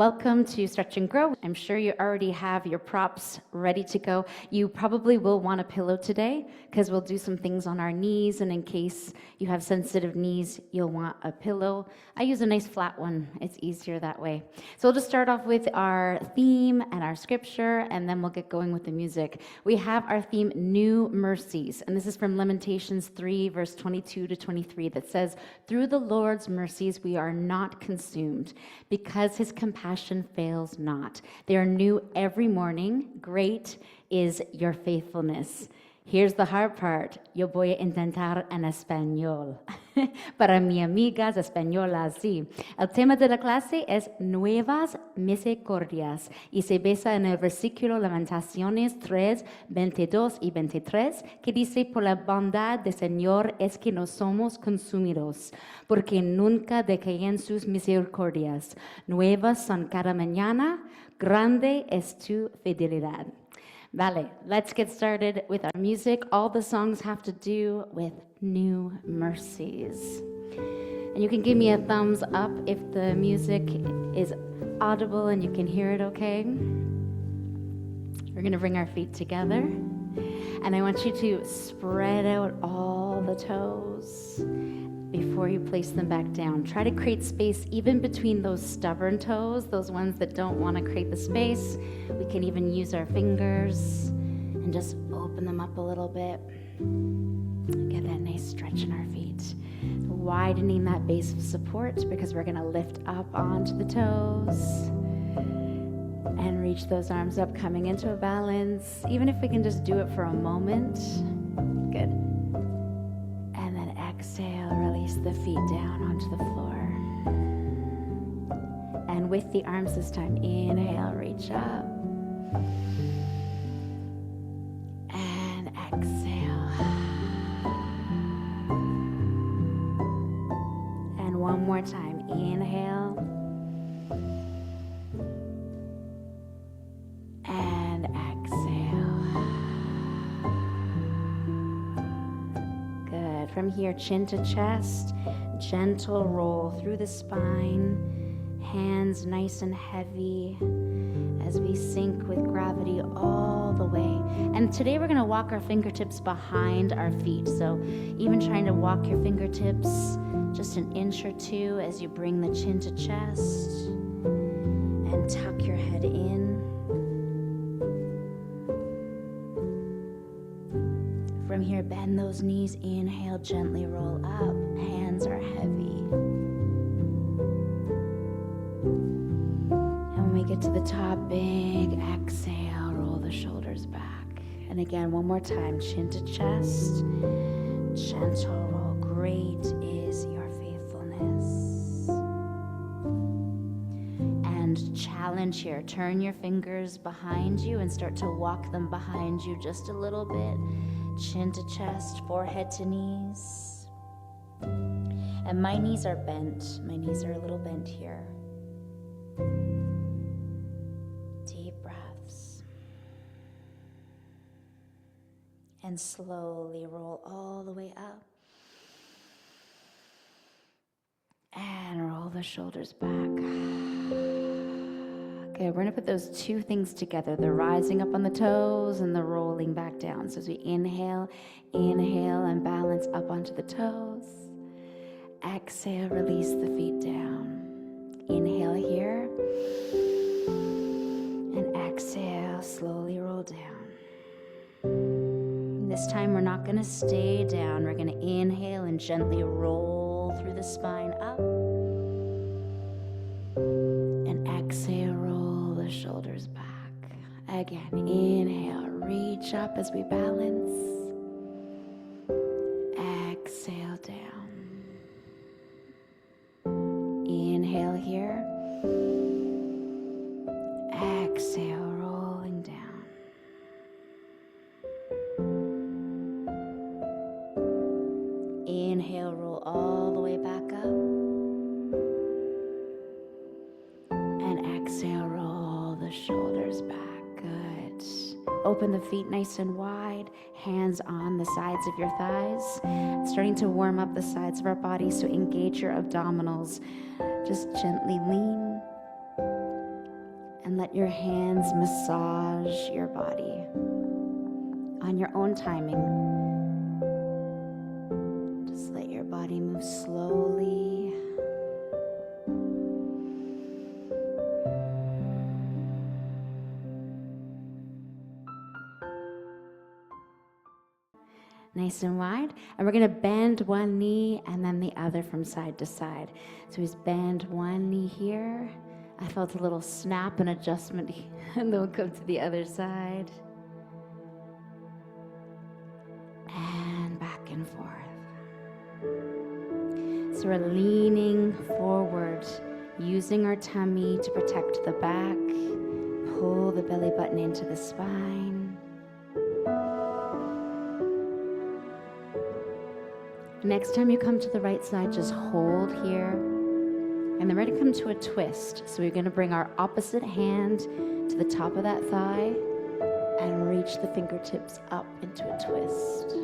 welcome to Stretch and Grow. I'm sure you already have your props ready to go. You probably will want a pillow today because we'll do some things on our knees, and in case you have sensitive knees, you'll want a pillow. I use a nice flat one. It's easier that way. So we'll just start off with our theme and our scripture, and then we'll get going with the music. We have our theme, New Mercies, and this is from Lamentations 3, verse 22 to 23, that says, "Through the Lord's mercies we are not consumed, because his compassion fails not. They are new every morning. Great is your faithfulness." Here's the hard part. Yo voy a intentar en español. Para mis amigas españolas, sí. El tema de la clase es nuevas misericordias y se basa en el versículo Lamentaciones 3, 22 y 23, que dice: "Por la bondad del Señor es que no somos consumidos, porque nunca decaen sus misericordias. Nuevas son cada mañana, grande es tu fidelidad." Vale, let's get started with our music. All the songs have to do with new mercies. And you can give me a thumbs up if the music is audible and you can hear it okay. We're going to bring our feet together. And I want you to spread out all the toes before you place them back down. Try to create space even between those stubborn toes, those ones that don't want to create the space. We can even use our fingers and just open them up a little bit. Get that nice stretch in our feet. Widening that base of support because we're going to lift up onto the toes and reach those arms up, coming into a balance. Even if we can just do it for a moment. Good. Exhale, release the feet down onto the floor. And with the arms this time, inhale, reach up. And exhale. And one more time, inhale. And exhale. From here, chin to chest, gentle roll through the spine, hands nice and heavy as we sink with gravity all the way. And today we're going to walk our fingertips behind our feet. So even trying to walk your fingertips just an inch or two as you bring the chin to chest and tuck your head in. From here, bend those knees, inhale, gently roll up, hands are heavy. And when we get to the top, big exhale, roll the shoulders back. And again, one more time, chin to chest, gentle roll, great is your faithfulness. And challenge here, turn your fingers behind you and start to walk them behind you just a little bit. Chin to chest, forehead to knees. And my knees are bent. My knees are a little bent here. Deep breaths. And slowly roll all the way up. And roll the shoulders back. Okay, we're going to put those two things together, the rising up on the toes and the rolling back down. So as we inhale, inhale, and balance up onto the toes. Exhale, release the feet down. Inhale here. And exhale, slowly roll down. This time we're not going to stay down. We're going to inhale and gently roll through the spine up. And exhale, roll the shoulders back. Again, inhale, reach up as we balance. Exhale down. Inhale here. Exhale, rolling down. Inhale, roll all the way back up. And exhale, roll the shoulders back. Good. Open the feet nice and wide, hands on the sides of your thighs. Starting to warm up the sides of our body, so engage your abdominals. Just gently lean And let your hands massage your body on your own timing. Just let your body move slowly. Nice and wide. And we're going to bend one knee and then the other from side to side. So just bend one knee here. I felt a little snap and adjustment, and then we'll come to the other side. And back and forth. So we're leaning forward, using our tummy to protect the back. Pull the belly button into the spine. Next time you come to the right side, just hold here. And then we're going to come to a twist. So we're going to bring our opposite hand to the top of that thigh and reach the fingertips up into a twist.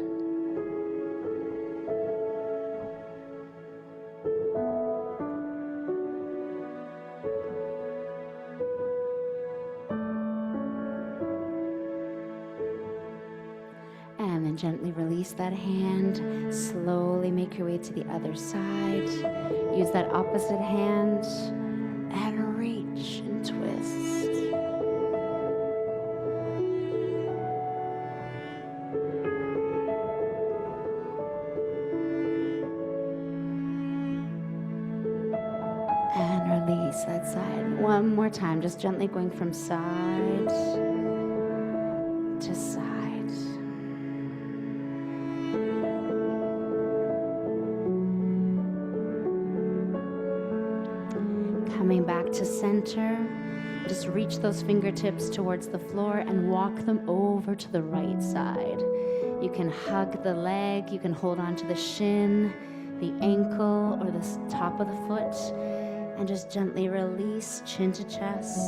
And then gently release that hand. Slowly make your way to the other side. Use that opposite hand and reach and twist. And release that side. One more time, just gently going from side to side. Coming back to center, just reach those fingertips towards the floor and walk them over to the right side. You can hug the leg, you can hold on to the shin, the ankle, or the top of the foot, and just gently release chin to chest.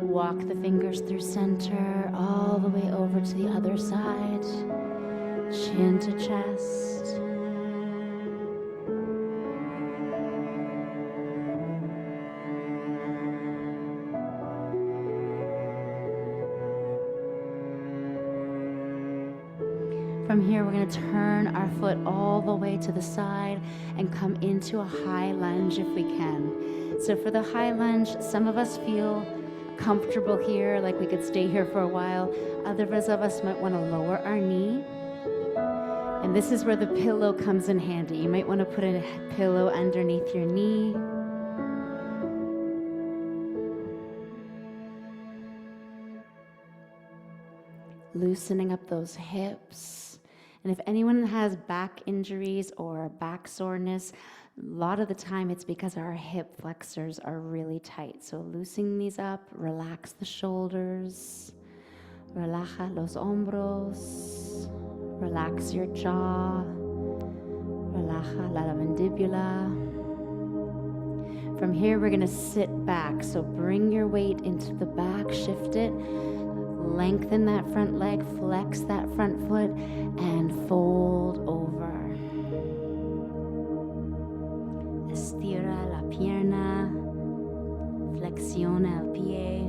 Walk the fingers through center, all the way over to the other side, chin to chest. From here, we're going to turn our foot all the way to the side and come into a high lunge if we can. So for the high lunge, some of us feel comfortable here, like we could stay here for a while. Others of us might want to lower our knee. And this is where the pillow comes in handy. You might want to put a pillow underneath your knee. Loosening up those hips. And if anyone has back injuries or back soreness, a lot of the time it's because our hip flexors are really tight. So loosening these up, relax the shoulders, relaja los hombros, relax your jaw, relaja la mandíbula. From here we're going to sit back. So bring your weight into the back, shift it, lengthen that front leg, flex that front foot, and fold over. Estira la pierna, flexiona el pie.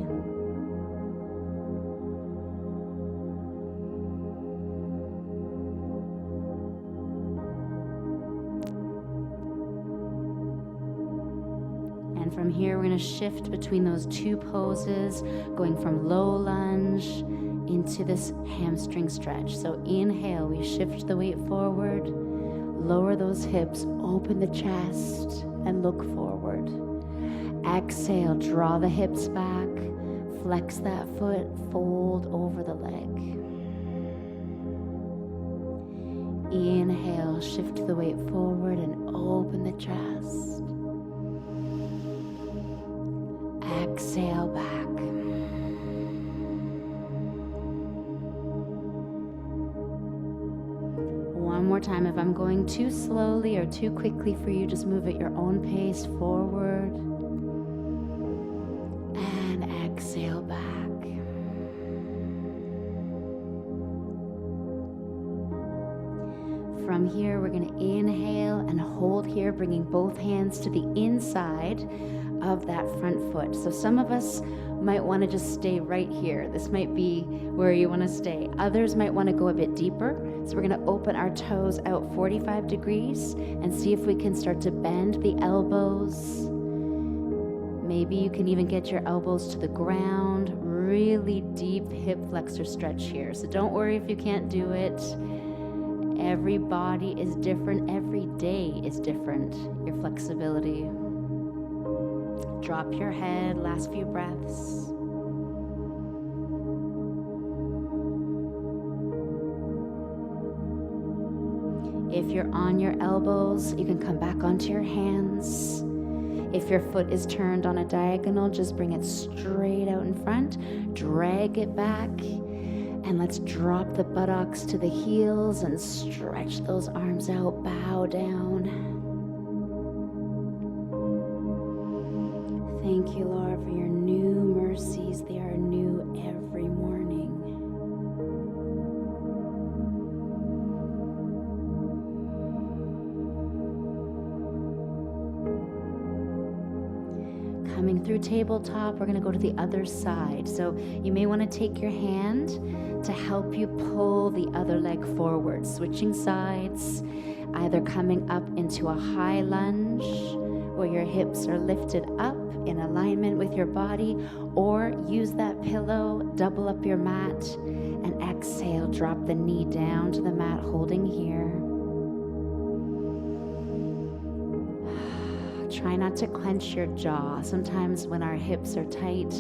And from here, we're going to shift between those two poses, going from low lunge into this hamstring stretch. So inhale, we shift the weight forward, lower those hips, open the chest, and look forward. Exhale, draw the hips back, flex that foot, fold over the leg. Inhale, shift the weight forward and open the chest. Exhale back. One more time. If I'm going too slowly or too quickly for you, just move at your own pace forward. And exhale back. From here, we're going to inhale and hold here, bringing both hands to the inside of that front foot. So some of us might want to just stay right here. This might be where you want to stay. Others might want to go a bit deeper. So we're going to open our toes out 45 degrees and see if we can start to bend the elbows. Maybe you can even get your elbows to the ground. Really deep hip flexor stretch here. So don't worry if you can't do it. Every body is different. Every day is different. Your flexibility. Drop your head. Last few breaths. If you're on your elbows, you can come back onto your hands. If your foot is turned on a diagonal, just bring it straight out in front. Drag it back. And let's drop the buttocks to the heels and stretch those arms out. Bow down. Thank you, Lord, for your new mercies. They are new every morning. Coming through tabletop, we're going to go to the other side. So you may want to take your hand to help you pull the other leg forward, switching sides, either coming up into a high lunge where your hips are lifted up in alignment with your body, or use that pillow, double up your mat, and exhale, drop the knee down to the mat, holding here. Try not to clench your jaw. Sometimes when our hips are tight,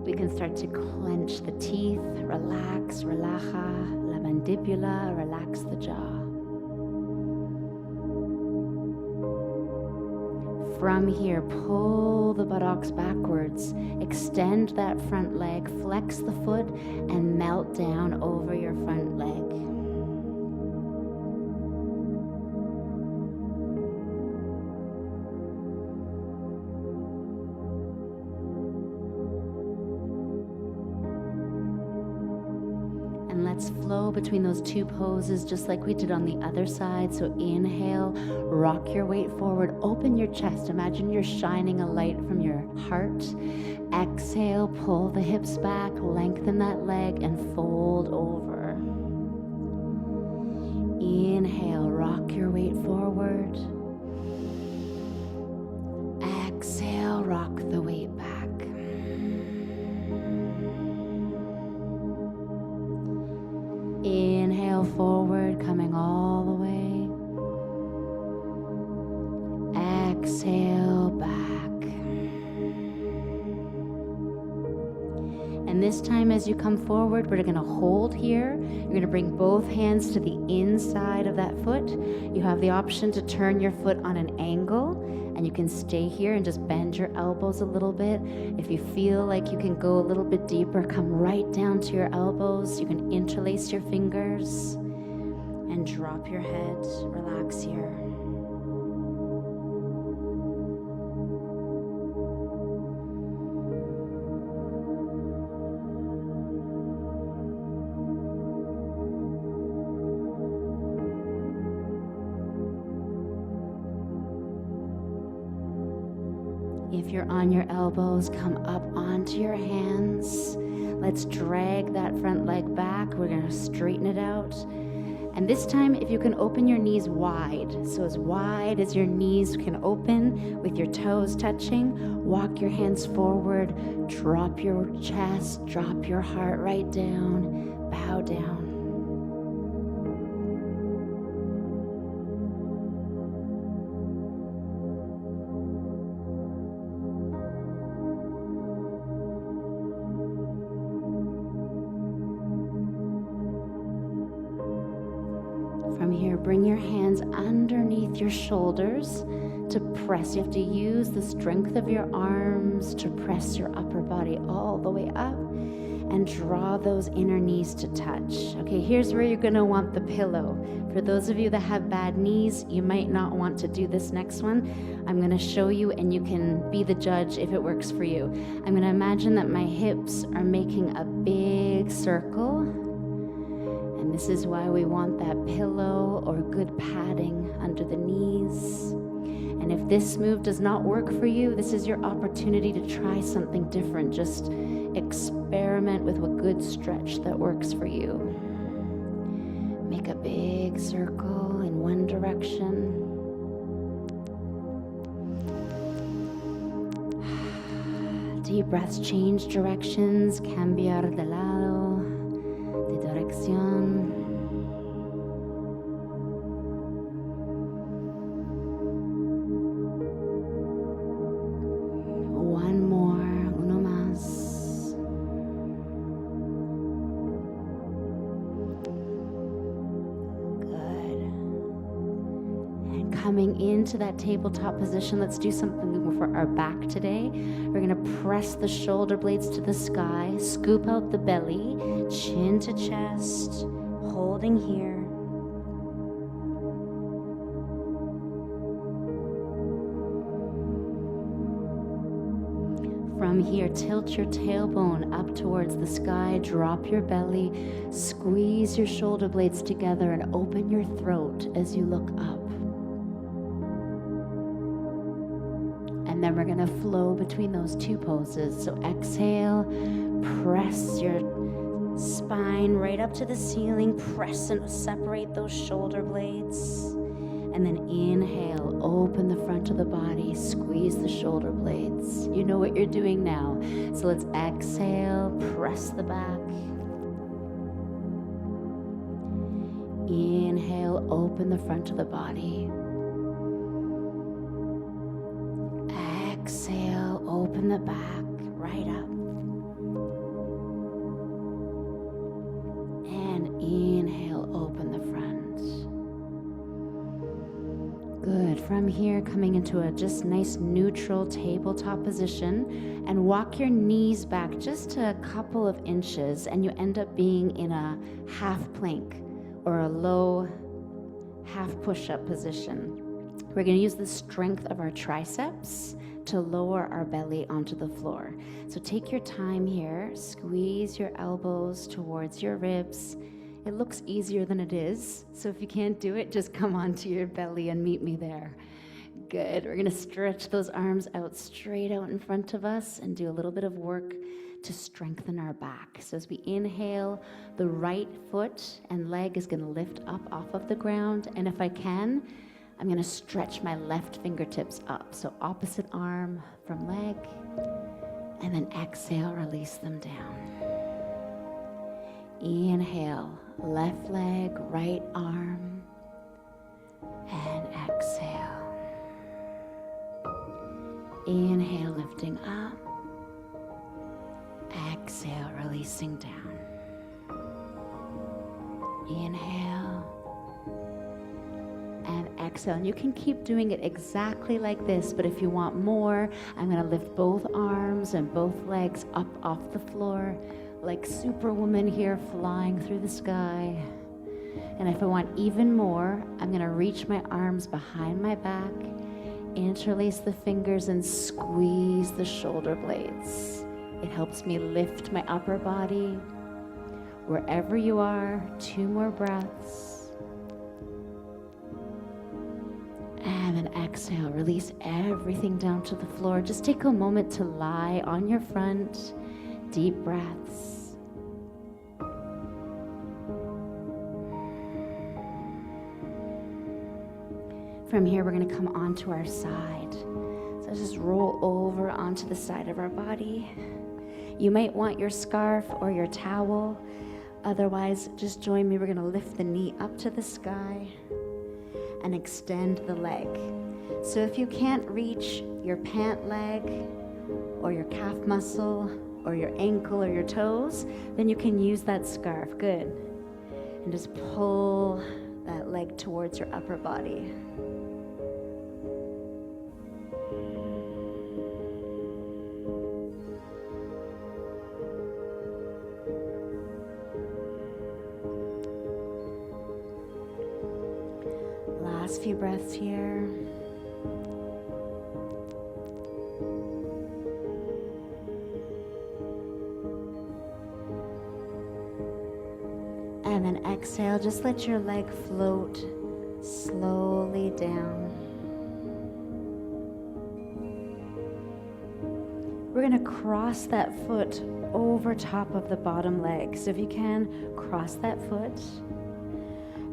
we can start to clench the teeth. Relax, relaja, la mandibula, relax the jaw. From here, pull the buttocks backwards, extend that front leg, flex the foot, and melt down over your front leg. Let's flow between those two poses just like we did on the other side. So inhale, rock your weight forward, open your chest. Imagine you're shining a light from your heart. Exhale, pull the hips back, lengthen that leg, and fold over. Inhale, rock your weight forward. Exhale, rock the weight back. Inhale forward, coming all the way. Exhale back. And this time as you come forward, we're going to hold here. You're going to bring both hands to the inside of that foot. You have the option to turn your foot on an angle, and you can stay here and just bend your elbows a little bit. If you feel like you can go a little bit deeper, come right down to your elbows. You can interlace your fingers and drop your head. Relax here. If you're on your elbows, come up onto your hands. Let's drag that front leg back. We're going to straighten it out. And this time, if you can open your knees wide, so as wide as your knees can open with your toes touching, walk your hands forward, drop your chest, drop your heart right down, bow down. From here, bring your hands underneath your shoulders to press. You have to use the strength of your arms to press your upper body all the way up and draw those inner knees to touch. Okay, here's where you're gonna want the pillow. For those of you that have bad knees, you might not want to do this next one. I'm gonna show you and you can be the judge if it works for you. I'm gonna imagine that my hips are making a big circle. And this is why we want that pillow or good padding under the knees. And if this move does not work for you, this is your opportunity to try something different. Just experiment with a good stretch that works for you. Make a big circle in one direction. Deep breaths, change directions, cambiar de lado, de dirección. One more, uno más. Good. And coming into that tabletop position, let's do something for our back today. We're going to press the shoulder blades to the sky, scoop out the belly, chin to chest, holding here. From here, tilt your tailbone up towards the sky, drop your belly, squeeze your shoulder blades together, and open your throat as you look up. And then we're going to flow between those two poses. So exhale, press your spine right up to the ceiling, press and separate those shoulder blades. And then inhale, open the front of the body, squeeze the shoulder blades. You know what you're doing now. So let's exhale, press the back. Inhale, open the front of the body. Exhale, open the back, right up. And inhale, open the front. Good. From here, coming into a just nice neutral tabletop position, and walk your knees back just a couple of inches, and you end up being in a half plank or a low half push-up position. We're going to use the strength of our triceps to lower our belly onto the floor. So take your time here, squeeze your elbows towards your ribs. It looks easier than it is, so if you can't do it, just come onto your belly and meet me there. Good. We're going to stretch those arms out straight out in front of us and do a little bit of work to strengthen our back. So as we inhale, the right foot and leg is going to lift up off of the ground, and if I can, I'm going to stretch my left fingertips up. So opposite arm from leg, and then exhale, release them down. Inhale, left leg, right arm, and exhale. Inhale, lifting up. Exhale, releasing down. Inhale. And exhale. And you can keep doing it exactly like this, but if you want more, I'm going to lift both arms and both legs up off the floor like Superwoman here, flying through the sky. And if I want even more, I'm going to reach my arms behind my back, interlace the fingers, and squeeze the shoulder blades. It helps me lift my upper body. Wherever you are, 2 more breaths. And then exhale, release everything down to the floor. Just take a moment to lie on your front. Deep breaths. From here, we're going to come onto our side. So just roll over onto the side of our body. You might want your scarf or your towel. Otherwise, just join me. We're going to lift the knee up to the sky and extend the leg. So if you can't reach your pant leg or your calf muscle or your ankle or your toes, then you can use that scarf. Good. And just pull that leg towards your upper body. Last few breaths here. And then exhale, just let your leg float slowly down. We're gonna cross that foot over top of the bottom leg. So if you can, cross that foot.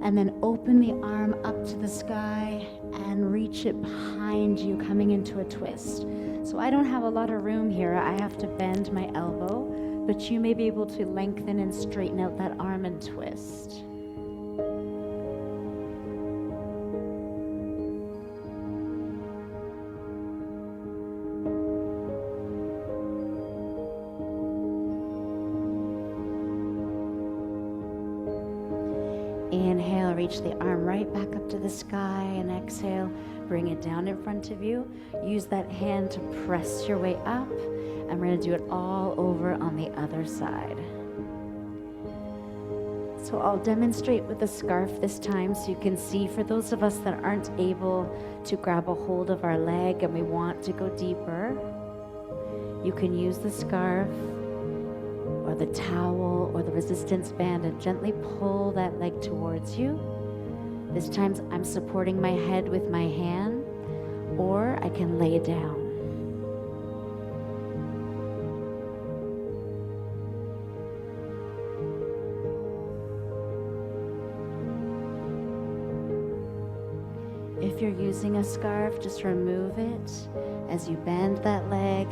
And then open the arm up to the sky and reach it behind you, coming into a twist. So I don't have a lot of room here. I have to bend my elbow, but you may be able to lengthen and straighten out that arm and twist. Inhale, reach the arm right back up to the sky, and exhale, bring it down in front of you. Use that hand to press your way up, and we're gonna do it all over on the other side. So I'll demonstrate with the scarf this time so you can see, for those of us that aren't able to grab a hold of our leg and we want to go deeper, you can use the scarf or the towel or the resistance band and gently pull that leg towards you. This time I'm supporting my head with my hand, or I can lay down. If you're using a scarf, just remove it as you bend that leg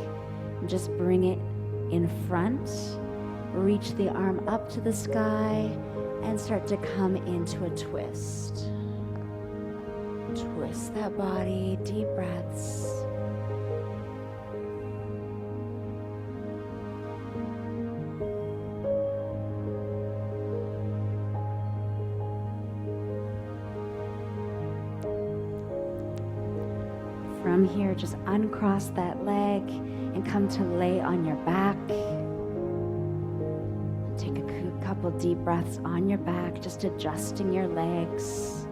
and just bring it in front. Reach the arm up to the sky and start to come into a twist. Twist that body, deep breaths. From here, just uncross that leg and come to lay on your back. Take a couple deep breaths on your back, just adjusting your legs.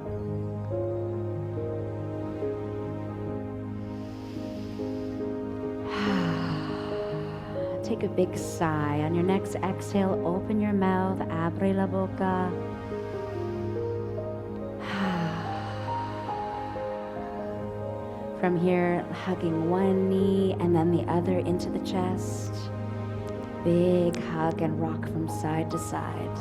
Take a big sigh. On your next exhale, open your mouth, abre la boca. From here, hugging one knee and then the other into the chest. Big hug and rock from side to side.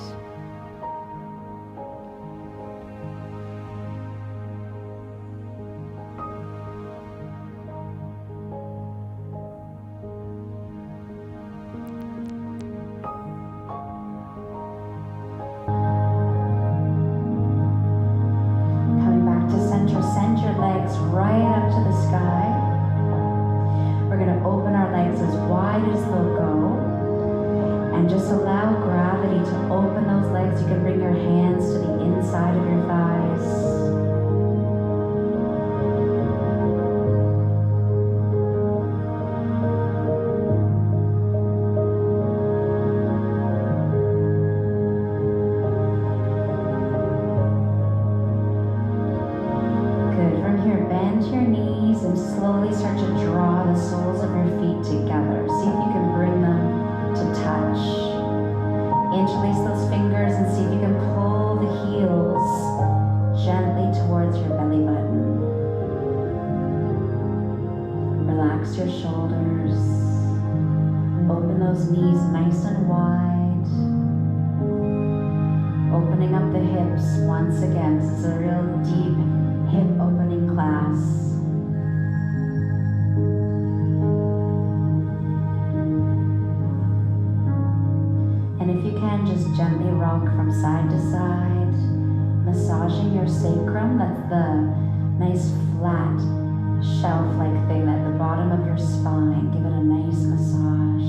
Coming back to center, send your legs right up to the sky. We're going to open our legs as wide as they'll go. And just allow gravity to open those legs. You can bring your hands to the inside of your thighs. Good. From here, bend your knees and slowly start to draw the soles of your feet together. See if you can bring them to touch. Interlace those fingers and see if you can pull the heels gently towards your belly button. Relax your shoulders. Open those knees nice and wide. Opening up the hips once again. This is a real deep hip opening class. And if you can, just gently rock from side to side, massaging your sacrum. That's the nice flat shelf-like thing at the bottom of your spine. Give it a nice massage.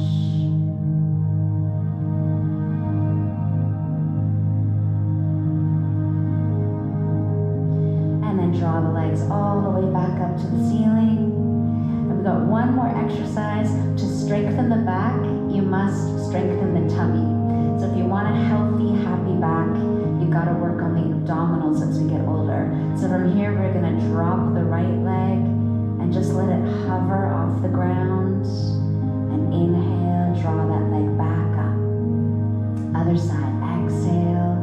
And then draw the legs all the way back up to the ceiling. And we've got one more exercise. To strengthen the back, you must strengthen the tummy. So if you want a healthy, happy back, you've got to work on the abdominals as we get older. So from here, we're going to drop the right leg and just let it hover off the ground. And inhale, draw that leg back up. Other side, exhale.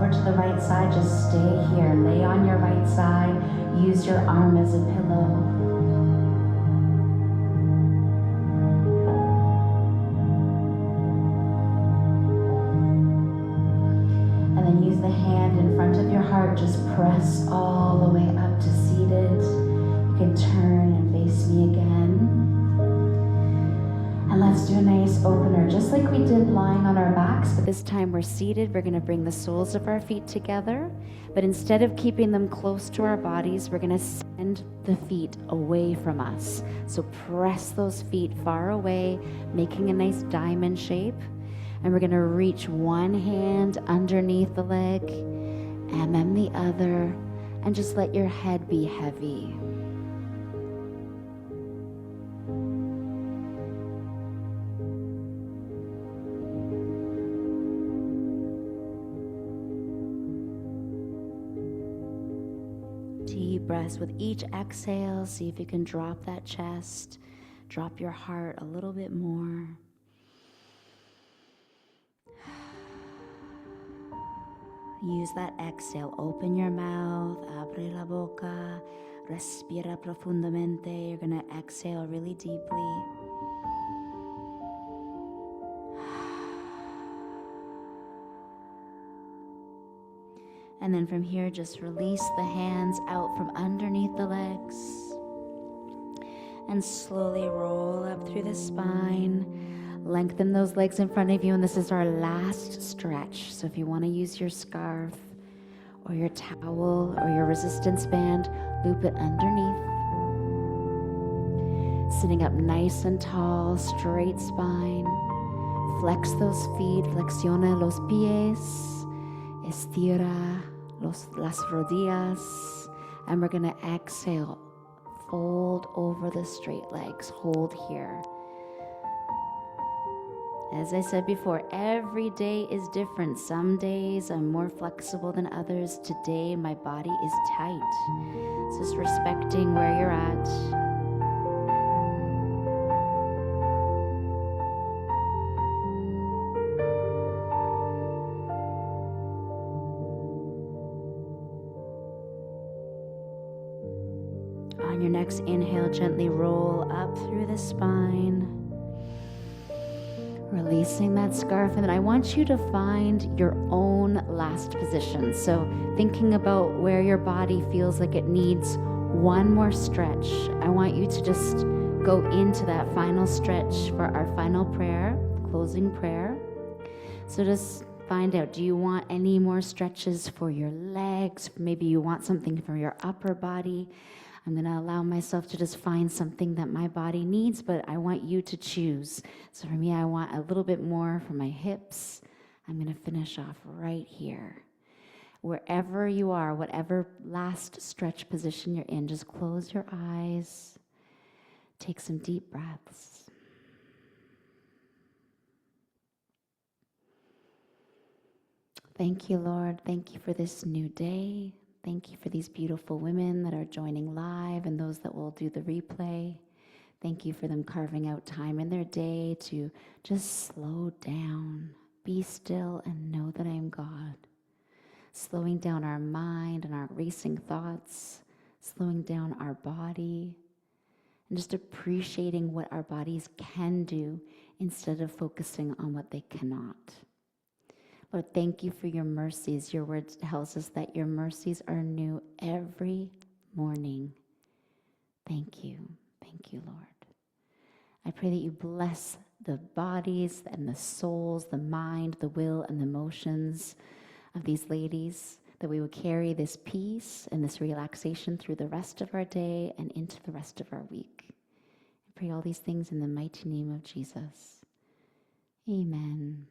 over to the right side, just stay here. Lay on your right side. Use your arm as a pillow. And then use the hand in front of your heart. Just press all the way up to seated. You can turn and face me again. And let's do a nice opener, just like we did lying on our backs, but this time we're seated. We're gonna bring the soles of our feet together, but instead of keeping them close to our bodies, we're gonna send the feet away from us. So press those feet far away, making a nice diamond shape. And we're gonna reach one hand underneath the leg, and then the other, and just let your head be heavy. Deep breaths with each exhale. See if you can drop that chest, drop your heart a little bit more. Use that exhale. Open your mouth. Abre la boca. Respira profundamente. You're going to exhale really deeply. And then from here, just release the hands out from underneath the legs. And slowly roll up through the spine. Lengthen those legs in front of you, and this is our last stretch. So if you want to use your scarf or your towel or your resistance band, loop it underneath. Sitting up nice and tall, straight spine. Flex those feet, flexiona los pies, estira las rodillas, and we're going to exhale. Fold over the straight legs, hold here. As I said before, every day is different. Some days I'm more flexible than others. Today my body is tight. So just respecting where you're at. On your next inhale, gently roll up through the spine. Releasing that scarf, and then I want you to find your own last position. So thinking about where your body feels like it needs one more stretch, I want you to just go into that final stretch for our final prayer, closing prayer. So just find out, do you want any more stretches for your legs? Maybe you want something for your upper body. I'm going to allow myself to just find something that my body needs, but I want you to choose. So for me, I want a little bit more for my hips. I'm going to finish off right here. Wherever you are, whatever last stretch position you're in, just close your eyes. Take some deep breaths. Thank you, Lord. Thank you for this new day. Thank you for these beautiful women that are joining live and those that will do the replay. Thank you for them carving out time in their day to just slow down, be still, and know that I am God. Slowing down our mind and our racing thoughts, slowing down our body, and just appreciating what our bodies can do instead of focusing on what they cannot. Lord, thank you for your mercies. Your word tells us that your mercies are new every morning. Thank you. Thank you, Lord. I pray that you bless the bodies and the souls, the mind, the will, and the emotions of these ladies, that we would carry this peace and this relaxation through the rest of our day and into the rest of our week. I pray all these things in the mighty name of Jesus. Amen.